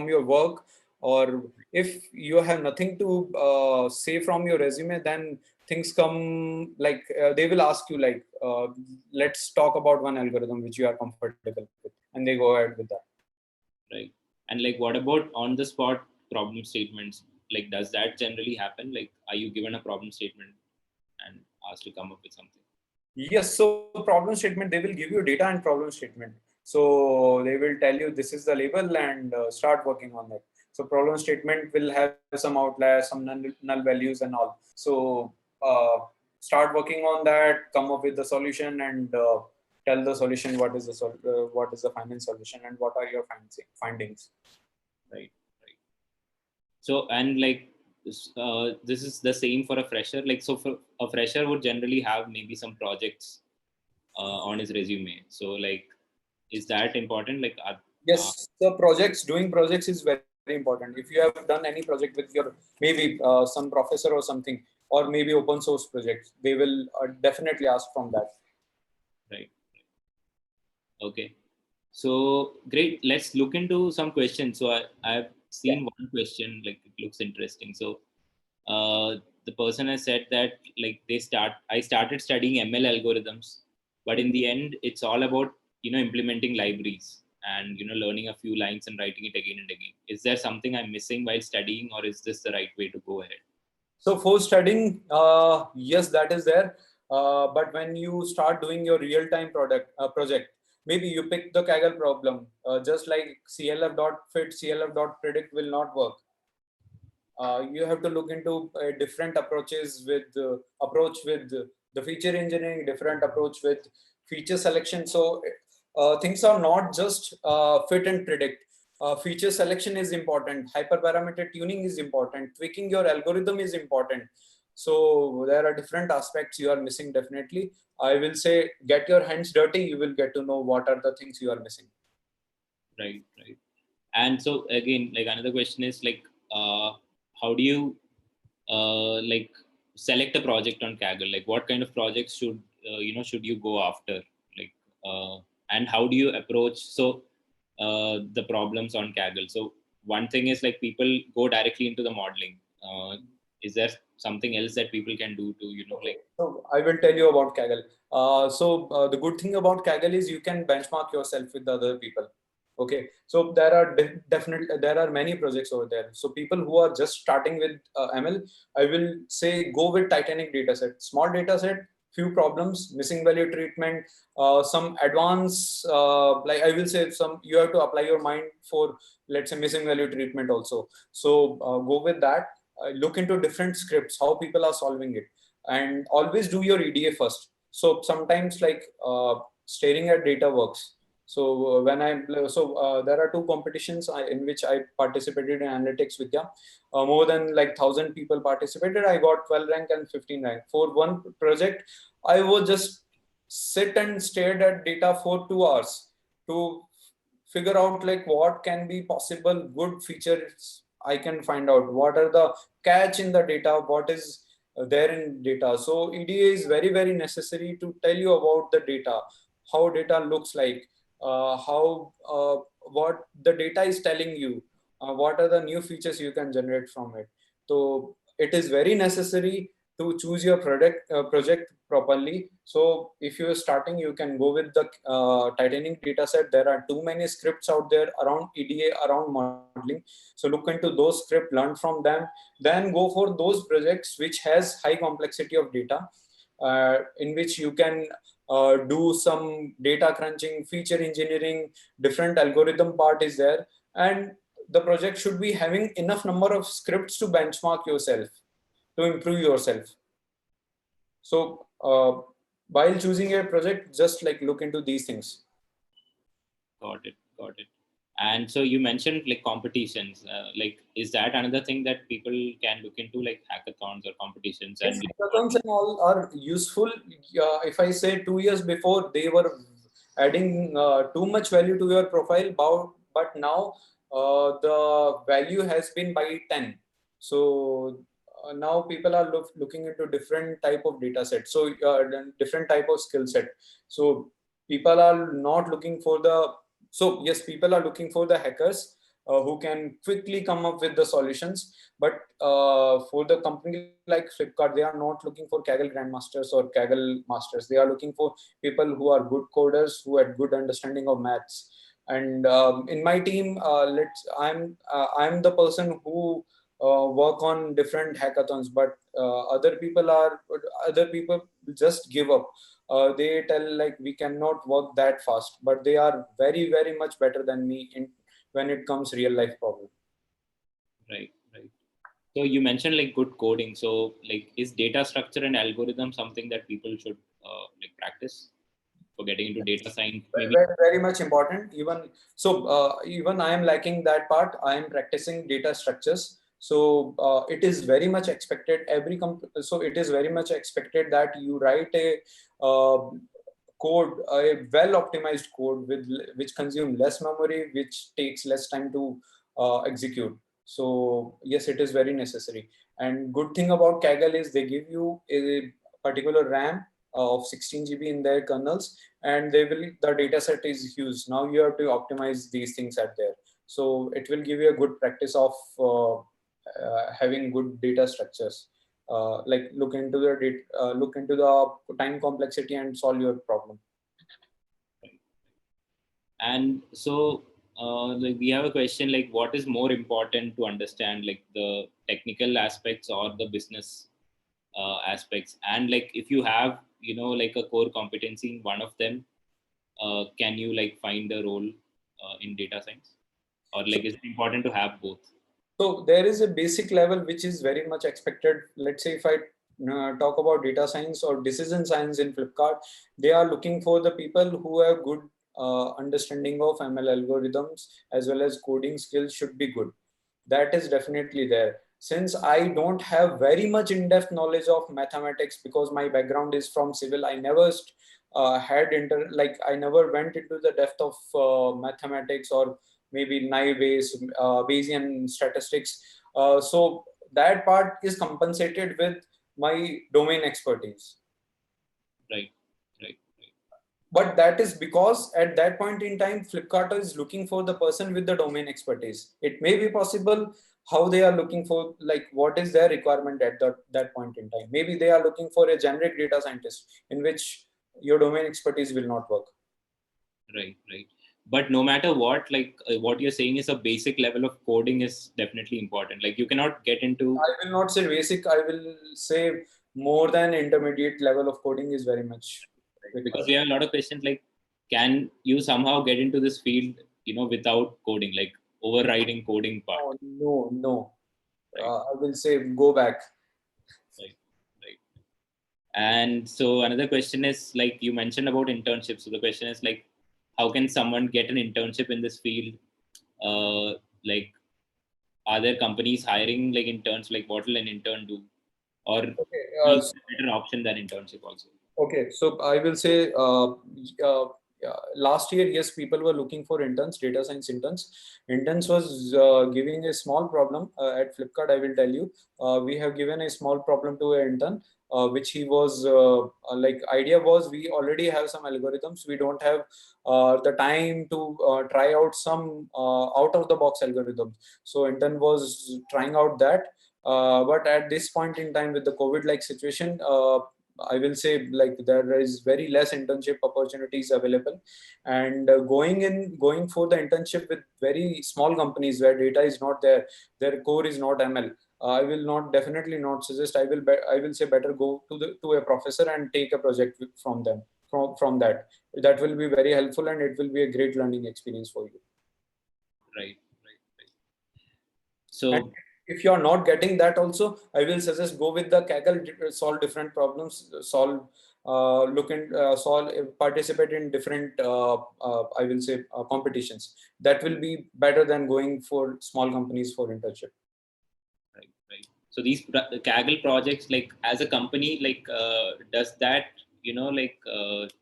your work, or if you have nothing to say from your resume, then things come like they will ask you like let's talk about one algorithm which you are comfortable with, and they go ahead with that.
Right. And like, what about on the spot problem statements? Like, does that generally happen? Like, are you given a problem statement and asked to come up with something?
Yes, so problem statement, they will give you data and problem statement. So they will tell you this is the label and start working on it. So problem statement will have some outliers, some null values and all. So start working on that, come up with the solution, and tell the solution what is the final solution and what are your findings.
Right. Right. So, and like, this is the same for a fresher. Like, so for a fresher would generally have maybe some projects on his resume. So, like, is that important? Like,
Yes, the doing projects is very important. If you have done any project with your maybe some professor or something, or maybe open source projects, they will definitely ask from that.
right. Okay. So great. Let's look into some questions. So I've
Yeah.
seen one question, like it looks interesting. So the person has said that like I started studying ML algorithms, but in the end, it's all about, implementing libraries and, learning a few lines and writing it again and again. Is there something I'm missing while studying, or is this the right way to go ahead?
So for studying, yes, that is there. But when you start doing your real-time project, maybe you pick the Kaggle problem. Just like CLF.fit, CLF.predict will not work. You have to look into different approaches with approach with the feature engineering, different approach with feature selection. So things are not just fit and predict. Feature selection is important, hyperparameter tuning is important, tweaking your algorithm is important. So there are different aspects you are missing. Definitely, I will say get your hands dirty, you will get to know what are the things you are missing.
Right, right. And so again, like another question is like, how do you like select a project on Kaggle? Like, what kind of projects should you go after? Like, and how do you approach the problems on Kaggle? So one thing is like people go directly into the modeling. Is there something else that people can do to like?
So I will tell you about Kaggle. The good thing about Kaggle is you can benchmark yourself with the other people. Okay, so there are definitely there are many projects over there. So people who are just starting with ML, I will say go with Titanic dataset, small dataset, few problems, missing value treatment, some advanced like I will say some you have to apply your mind for, let's say, missing value treatment also. So go with that. Look into different scripts, how people are solving it, and always do your EDA first. So sometimes like staring at data works. So there are two competitions in which I participated in Analytics Vidya. More than like 1,000 people participated. I got 12 rank and 15 rank. For one project, I would just sit and stared at data for 2 hours to figure out like what can be possible good features I can find out. What are the catch in the data? What is there in data? So EDA is very, very necessary to tell you about the data, how data looks like, how what the data is telling you, what are the new features you can generate from it. So it is very necessary to choose your project properly. So if you're starting, you can go with the Titanic data set. There are too many scripts out there around EDA, around modeling. So look into those scripts, learn from them, then go for those projects which has high complexity of data, in which you can do some data crunching, feature engineering, different algorithm part is there. And the project should be having enough number of scripts to benchmark yourself, to improve yourself. So while choosing a project, just like look into these things.
Got it. Got it. And so you mentioned like competitions. Like, is that another thing that people can look into, like hackathons or competitions?
Yes,
And
hackathons and all are useful. If I say 2 years before, they were adding too much value to your profile, but now the value has been by 10. So now people are looking into different type of data set. So different type of skill set. So people are not looking for the, so yes, people are looking for the hackers who can quickly come up with the solutions. But for the company like Flipkart, they are not looking for Kaggle grandmasters or Kaggle masters. They are looking for people who are good coders, who had good understanding of maths. And in my team, I'm the person who work on different hackathons, but other people just give up. They tell like we cannot work that fast, but they are very, very much better than me in when it comes real life problem.
right, right. So you mentioned like good coding. So like, is data structure and algorithm something that people should like practice for getting into data science? Maybe.
Very, very much important. Even I am lacking that part. I am practicing data structures. So it is very much expected. So it is very much expected that you write a well optimized code with which consume less memory, which takes less time to execute. So yes, it is very necessary. And good thing about Kaggle is they give you a particular RAM of 16 GB in their kernels, and the data set is huge. Now you have to optimize these things at there. So it will give you a good practice of having good data structures. Like look into the time complexity and solve your problem.
And so like we have a question like, what is more important to understand, like the technical aspects or the business aspects? And like, if you have, like a core competency in one of them, can you like find a role in data science, or
So
like is it important to have both?
So there is a basic level which is very much expected. Let's say if I talk about data science or decision science in Flipkart, they are looking for the people who have good understanding of ML algorithms as well as coding skills should be good. That is definitely there. Since I don't have very much in-depth knowledge of mathematics because my background is from civil, I never I never went into the depth of mathematics or maybe naive Bayesian statistics. So that part is compensated with my domain expertise.
Right, right, right.
But that is because at that point in time, Flipkart is looking for the person with the domain expertise. It may be possible how they are looking for, like what is their requirement at that point in time. Maybe they are looking for a generic data scientist in which your domain expertise will not work.
Right, right. But no matter what, like what you're saying is a basic level of coding is definitely important. Like you cannot get into,
I will not say basic, I will say more than intermediate level of coding is very much
because
required.
we have a lot of questions like, can you somehow get into this field, without coding, like overriding coding part?
Oh, no.
Right,
I will say go back.
right, right. And so another question is like, you mentioned about internships. So the question is like, how can someone get an internship in this field? Like, are there companies hiring like interns? Like, what will an intern do? Or
Okay,
is it a better option than internship also?
okay, so I will say last year, yes, people were looking for interns, data science interns. Interns was giving a small problem at Flipkart. I will tell you, we have given a small problem to an intern, which he was like, idea was we already have some algorithms. We don't have the time to try out some out of the box algorithms. So intern was trying out that. But at this point in time with the COVID like situation, I will say like there is very less internship opportunities available, and going for the internship with very small companies where data is not there, their core is not ML. I will not definitely not suggest. I will say better go to a professor and take a project from them from that. That will be very helpful and it will be a great learning experience for you.
Right.
And
So
if you are not getting that also, I will suggest go with the Kaggle, solve different problems, participate in different, I will say, competitions. That will be better than going for small companies for internship.
right. So these Kaggle projects, like as a company, like does that, like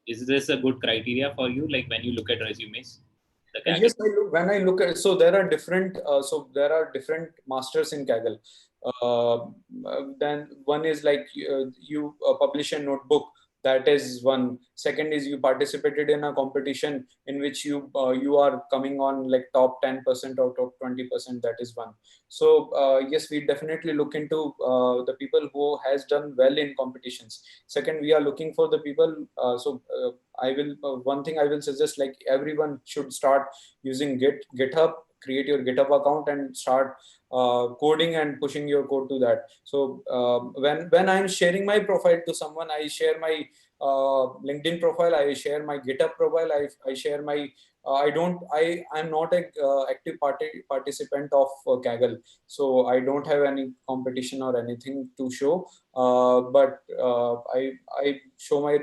is this a good criteria for you? Like when you look at resumes, the Kaggle.
Yes, when I look at, so there are different masters in Kaggle. Then one is like you publish a notebook. That is one. Second is you participated in a competition in which you are coming on like top 10% or top 20%. That is one. So yes, we definitely look into the people who has done well in competitions. Second, we are looking for the people. I will one thing I will suggest, like everyone should start using GitHub. Create your GitHub account and start coding and pushing your code to that. So when I'm sharing my profile to someone, I share my LinkedIn profile, I share my GitHub profile, I share my I'm not a active participant of Kaggle, so I don't have any competition or anything to show. But I show my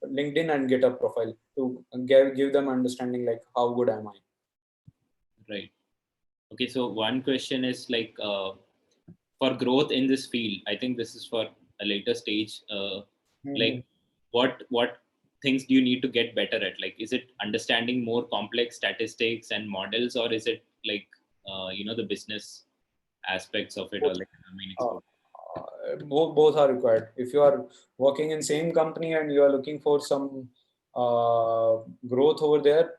LinkedIn and GitHub profile to give them understanding like how good am I.
Right. Okay. So one question is like for growth in this field. I think this is for a later stage. Like what things do you need to get better at? Like, is it understanding more complex statistics and models, or is it like the business aspects of it, or like domain expertise?
Both are required. If you are working in same company and you are looking for some growth over there,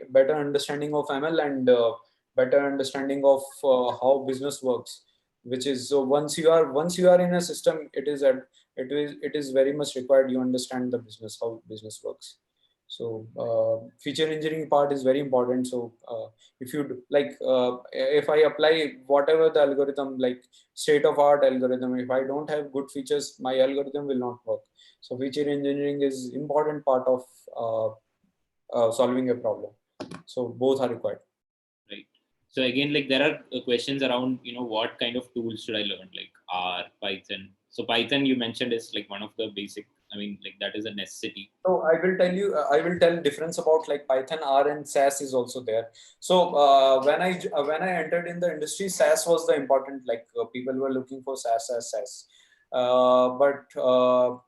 better understanding of ML and better understanding of how business works. Which is, so once you are in a system, it is very much required you understand the business, how business works. So feature engineering part is very important. So if you if I apply whatever the algorithm, like state of art algorithm, if I don't have good features, my algorithm will not work. So feature engineering is important part of solving a problem. So both are required.
Right. So again, like there are questions around, what kind of tools should I learn, like R, Python. So Python you mentioned is like one of the basic. I mean, like that is a necessity.
So I will tell you, I will tell difference about like Python, R, and SAS is also there. So when I entered in the industry, SAS was the important, like people were looking for SAS. But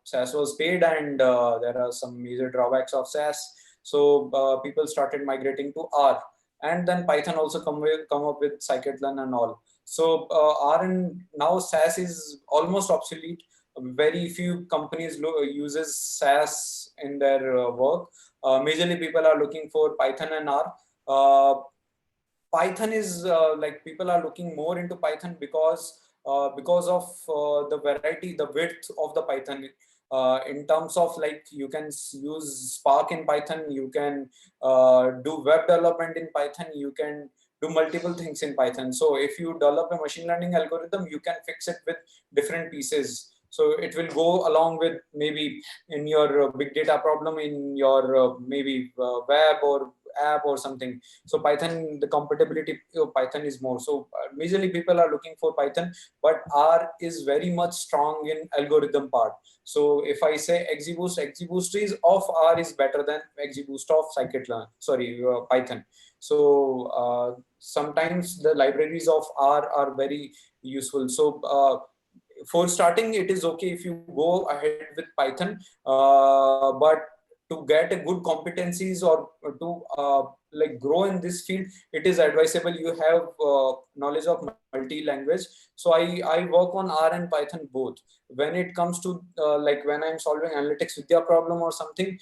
SAS was paid, and there are some major drawbacks of SAS. So people started migrating to R, and then Python also come up with scikit-learn and all. So R, and now SAS is almost obsolete. Very few companies uses SAS in their work. Majorly people are looking for Python and R. Python is like people are looking more into Python because of the variety, the width of the Python. In terms of like you can use Spark in Python, you can do web development in Python, you can do multiple things in Python. So if you develop a machine learning algorithm, you can fix it with different pieces. So it will go along with maybe in your big data problem, in your maybe web or app or something. So Python, the compatibility of Python is more. So majorly people are looking for Python, but R is very much strong in algorithm part. So if I say XGBoost is of R is better than XGBoost of scikit-learn, sorry, Python. So sometimes the libraries of R are very useful. So for starting, it is okay if you go ahead with Python, but to get a good competencies or to like grow in this field, it is advisable you have knowledge of multi-language. So I work on R and Python both. When it comes to like when I'm solving analytics Vidya problem or something,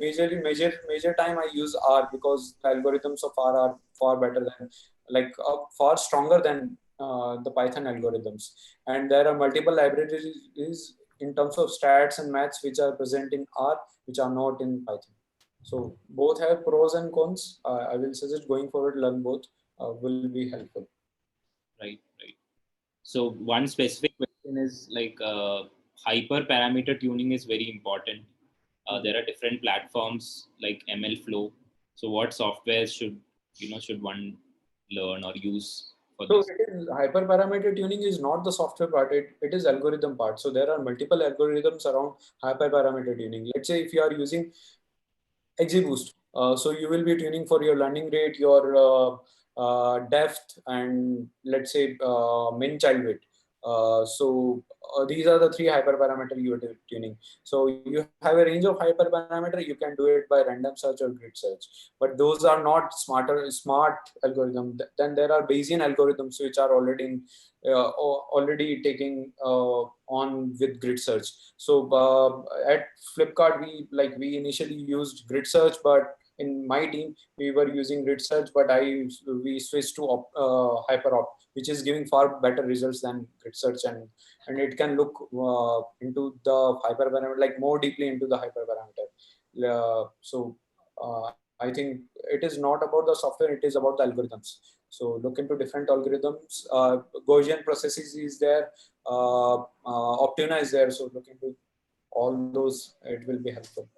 major time I use R, because the algorithms of R are far better than, like far stronger than the Python algorithms. And there are multiple libraries in terms of stats and maths which are present in R, which are not in Python. So both have pros and cons. I will suggest going forward, learn both will be helpful.
Right, right. So one specific question is like hyperparameter tuning is very important. There are different platforms like MLflow. So what software should one learn or use for
So
this?
it is, hyperparameter tuning is not the software part, it is algorithm part. So there are multiple algorithms around hyperparameter tuning. Let's say if you are using XGBoost, so you will be tuning for your learning rate, your depth, and let's say min child weight. These are the three hyperparameter you are tuning. So you have a range of hyperparameter. You can do it by random search or grid search, but those are not smart algorithm. Then there are Bayesian algorithms which are already taking on with grid search. So at Flipkart, we initially used grid search, but in my team we were using grid search, but we switched to hyperop, which is giving far better results than grid search, and it can look into the hyperparameter, like more deeply into the hyperparameter. I think it is not about the software, it is about the algorithms. So look into different algorithms. Gaussian processes is there, Optuna is there. So look into all those, it will be helpful.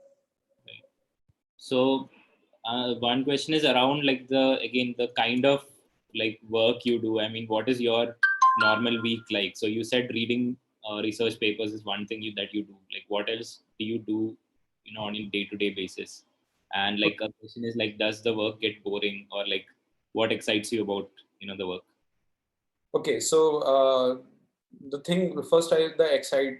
So one question is around like the kind of like work you do. I mean, what is your normal week like? So you said reading research papers is one thing that you do. Like, what else do you do, on a day-to-day basis? And like a question is like, does the work get boring, or like, what excites you about the work?
Okay, so the thing first,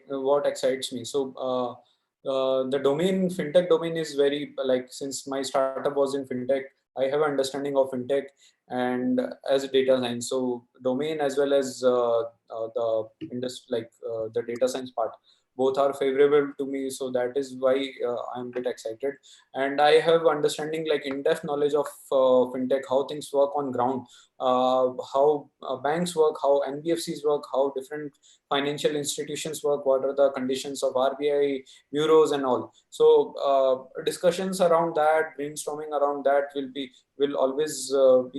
what excites me. So the domain, fintech domain is very, like, since my startup was in fintech, I have understanding of fintech and as a data science. So domain as well as the industry, like the data science part, both are favorable to me. So that is why I'm a bit excited. And I have understanding, like in-depth knowledge of fintech, how things work on ground, how banks work, how NBFCs work, how different financial institutions work, what are the conditions of RBI bureaus and all. So discussions around that, brainstorming around that will always will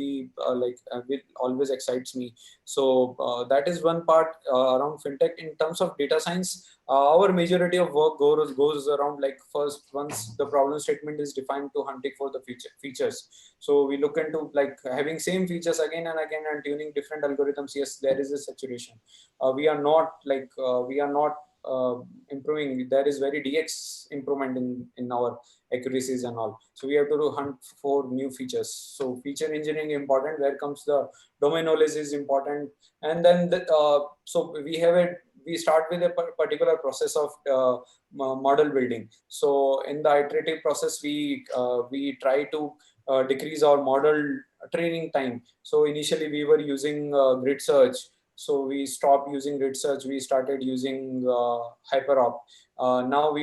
always excites me. So that is one part around fintech. In terms of data science, our majority of work goes around, like, first, once the problem statement is defined, to hunting for the features. So we look into, like, having same features again and again and tuning different algorithms. Yes, there is a saturation. We are not improving. There is very DX improvement in our accuracies and all. So we have to hunt for new features. So feature engineering important. Where comes the domain knowledge is important. And then so we start with a particular process of model building. So in the iterative process, we try to decrease our model training time. So initially we were using grid search. So we stopped using grid search. We started using hyperop. Now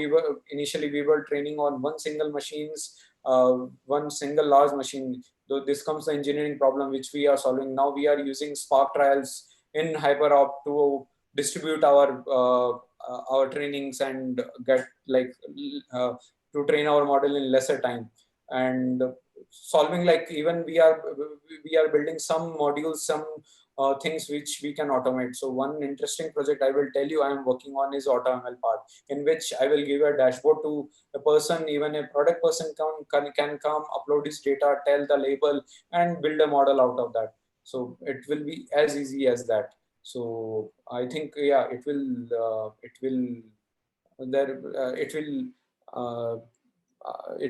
initially we were training on one single machines, one single large machine. Though this comes the engineering problem which we are solving. Now we are using Spark trials in hyperop to distribute our trainings and get, like, to train our model in lesser time. And solving, like, even we are building some modules, some things which we can automate. So one interesting project I will tell you I am working on is AutoML part, in which I will give a dashboard to a person, even a product person can come, upload his data, tell the label, and build a model out of that. So it will be as easy as that. So I think, yeah, uh, it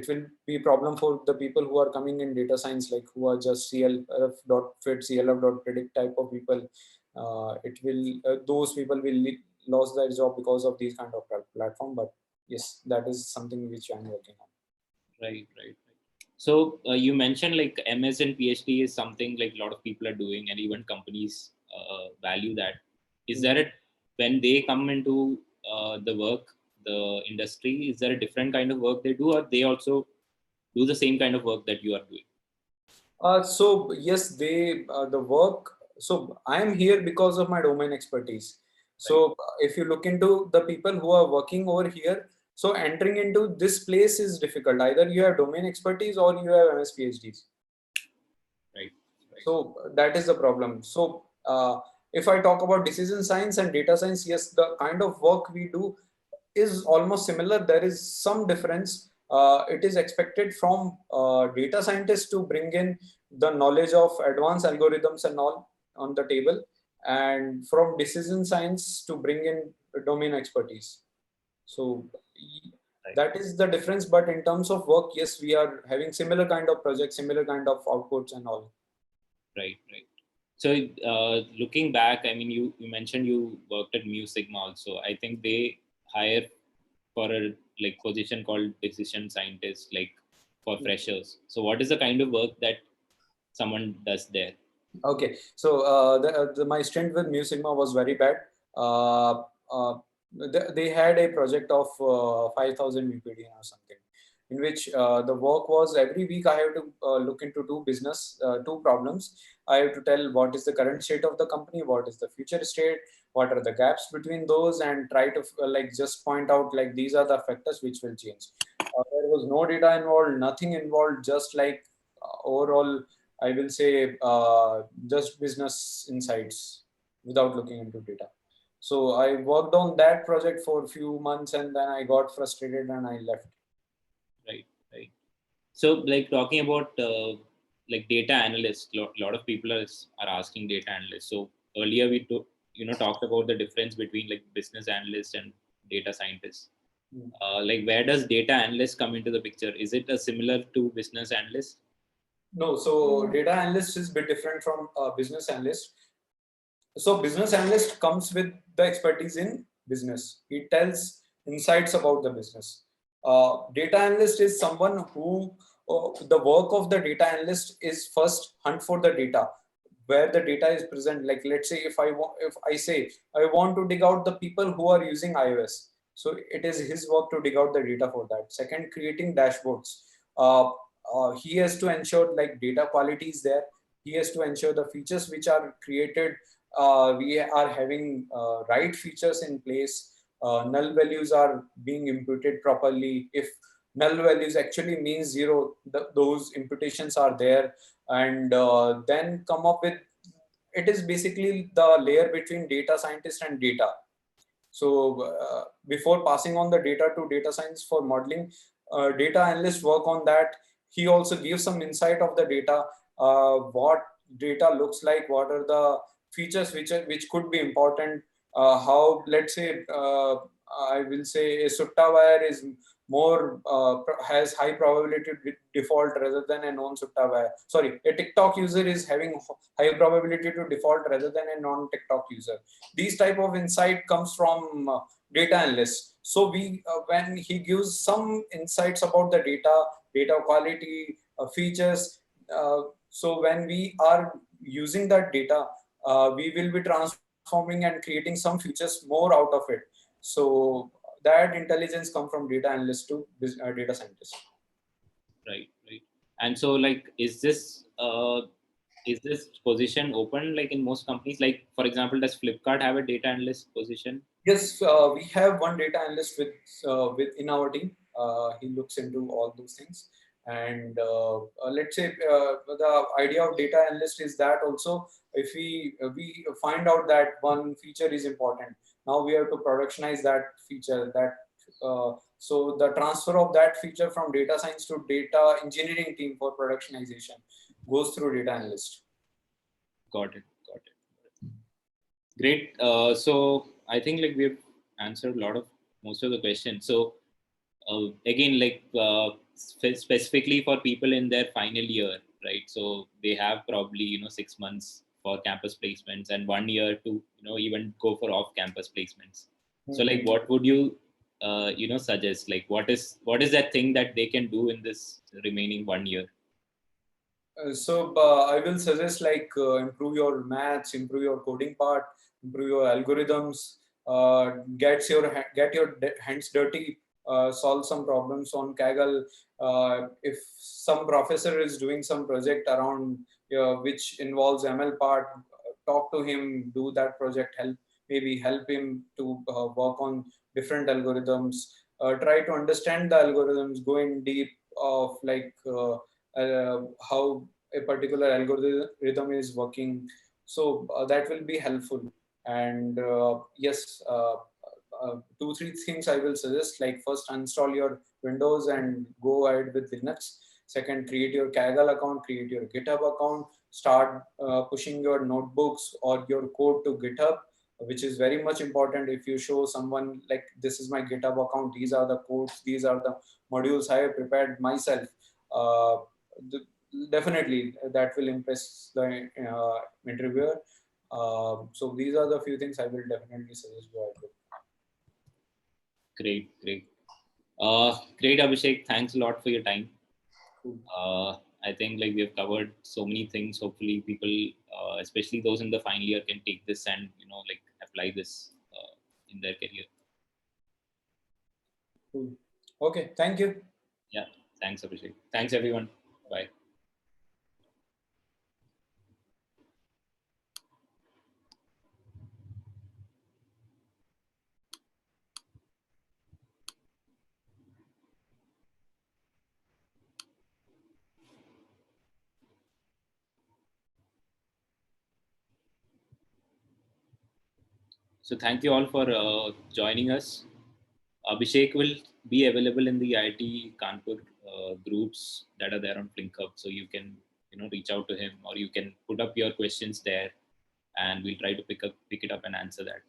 will be a problem for the people who are coming in data science, like who are just CLF.fit, CLF.predict type of people. Those people will lose their job because of these kind of platform. But yes, that is something which I'm working on.
Right, right. So you mentioned like MS and PhD is something like a lot of people are doing, and even companies value that. Is there a, when they come into the industry, is there a different kind of work they do, or they also do the same kind of work that you are doing?
So yes, the work. So I am here because of my domain expertise. So if you look into the people who are working over here, so entering into this place is difficult. Either you have domain expertise or you have MS PhDs.
Right.
So that is the problem. So if I talk about decision science and data science, yes, the kind of work we do is almost similar. There is some difference. It is expected from data scientists to bring in the knowledge of advanced algorithms and all on the table, and from decision science to bring in domain expertise. So that is the difference. But in terms of work, yes, we are having similar kind of projects, similar kind of outputs and all.
Right, right. So looking back, I mean, you mentioned you worked at Mu Sigma also. I think they hire for a like position called decision scientist, like for freshers. So what is the kind of work that someone does there?
Okay, so my stint with Mu Sigma was very bad. Uh, they had a project of 5,000 VPD or something, in which the work was every week I have to look into two problems. I have to tell what is the current state of the company, what is the future state, what are the gaps between those, and try to like just point out like these are the factors which will change. There was no data involved, nothing involved, just like overall I will say just business insights without looking into data. So I worked on that project for a few months and then I got frustrated and I left.
Right, right. So like talking about like data analysts, lot of people are asking data analysts. So earlier we talked about the difference between like business analyst and data scientist. Like where does data analyst come into the picture? Is it a similar to business analyst?
No, so data analyst is a bit different from business analyst. So business analyst comes with the expertise in business. He tells insights about the business. Data analyst is someone who the work of the data analyst is first hunt for the data, where the data is present. Like let's say if I say I want to dig out the people who are using iOS, so it is his work to dig out the data for that. Second, creating dashboards. He has to ensure like data quality is there. He has to ensure the features which are created, we are having right features in place. Null values are being imputed properly. If null values actually means zero, those imputations are there, and then come up with, it is basically the layer between data scientist and data. So before passing on the data to data science for modeling, data analysts work on that. He also gives some insight of the data, what data looks like, what are the features which could be important, how, let's say, I will say a sutta wire is more has high probability default rather than a non-sutta wire. Sorry, a TikTok user is having high probability to default rather than a non-TikTok user. These type of insight comes from data analysts. So when he gives some insights about the data quality, features, so when we are using that data, we will be transforming and creating some features more out of it. So that intelligence come from data analyst to data scientist.
Right, right. And so like, is this position open like in most companies? Like for example, does Flipkart have a data analyst position?
Yes, we have one data analyst with in our team. He looks into all those things. And let's say the idea of data analyst is that also if we find out that one feature is important, now we have to productionize that feature. So the transfer of that feature from data science to data engineering team for productionization goes through data analyst.
Got it. Got it. Great. So I think like we've answered most of the questions. So again, like specifically for people in their final year, right? So they have probably 6 months for campus placements and 1 year to even go for off-campus placements. So like, what would you suggest? Like, what is that thing that they can do in this remaining 1 year?
So I will suggest like improve your maths, improve your coding part, improve your algorithms, get your hands dirty, solve some problems on Kaggle. If some professor is doing some project around which involves ML part, talk to him, do that project, help him to work on different algorithms. Try to understand the algorithms, go in deep of like. How a particular algorithm is working. So that will be helpful. And yes, 2 3 things I will suggest. Like first, install your Windows and go ahead with Linux. Second, create your Kaggle account, create your GitHub account, start pushing your notebooks or your code to GitHub, which is very much important. If you show someone like, this is my GitHub account, these are the codes, these are the modules I have prepared myself, uh, definitely that will impress the interviewer. So these are the few things I will definitely suggest go ahead with.
Great, great. Great, Abhishek. Thanks a lot for your time. I think like we have covered so many things. Hopefully, people, especially those in the final year, can take this and like apply this in their career.
Cool. Okay, thank you.
Yeah, thanks, Abhishek. Thanks, everyone. Bye. So thank you all for joining us. Abhishek will be available in the IIT Kanpur groups that are there on FlinkHub, so you can reach out to him or you can put up your questions there, and we'll try to pick it up and answer that.